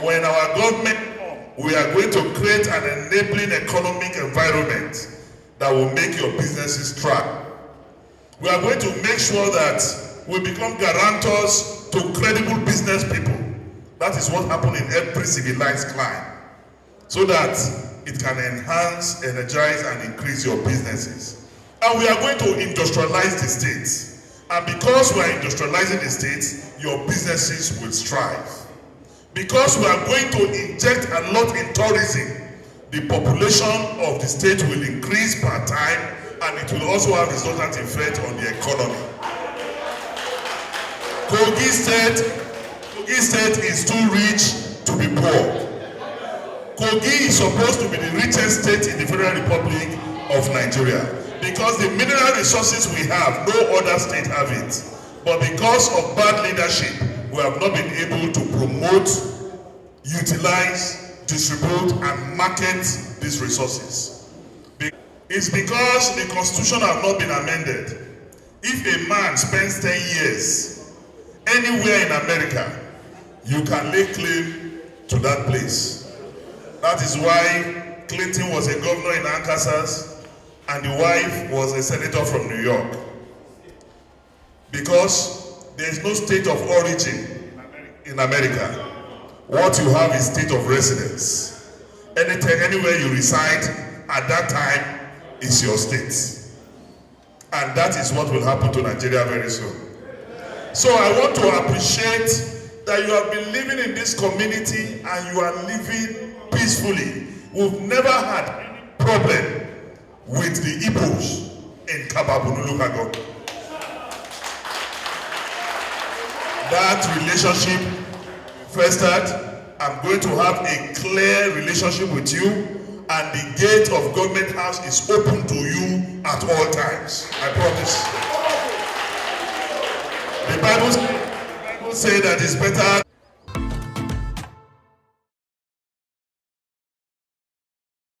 when our government, we are going to create an enabling economic environment that will make your businesses thrive. We are going to make sure that we become guarantors to credible business people. That is what happened in every civilized clime, so that it can enhance, energize, and increase your businesses. And we are going to industrialize the states. And because we are industrializing the states, your businesses will strive. Because we are going to inject a lot in tourism, the population of the state will increase per time, and it will also have resultant effect on the economy. Kogi State is too rich to be poor. Kogi is supposed to be the richest state in the Federal Republic of Nigeria, because the mineral resources we have, no other state have it. But because of bad leadership, we have not been able to promote, utilize, distribute, and market these resources. It's because the Constitution has not been amended. If a man spends 10 years anywhere in America, you can lay claim to that place. That is why Clinton was a governor in Arkansas and the wife was a senator from New York. Because there is no state of origin in America. What you have is state of residence. Anywhere you reside at that time is your state. And that is what will happen to Nigeria very soon. So I want to appreciate that you have been living in this community and you are living peacefully. We've never had any problem with the Igbos in Kabba. That relationship festered. I'm going to have a clear relationship with you, and the gate of government house is open to you at all times. I promise. The Bible says that it's better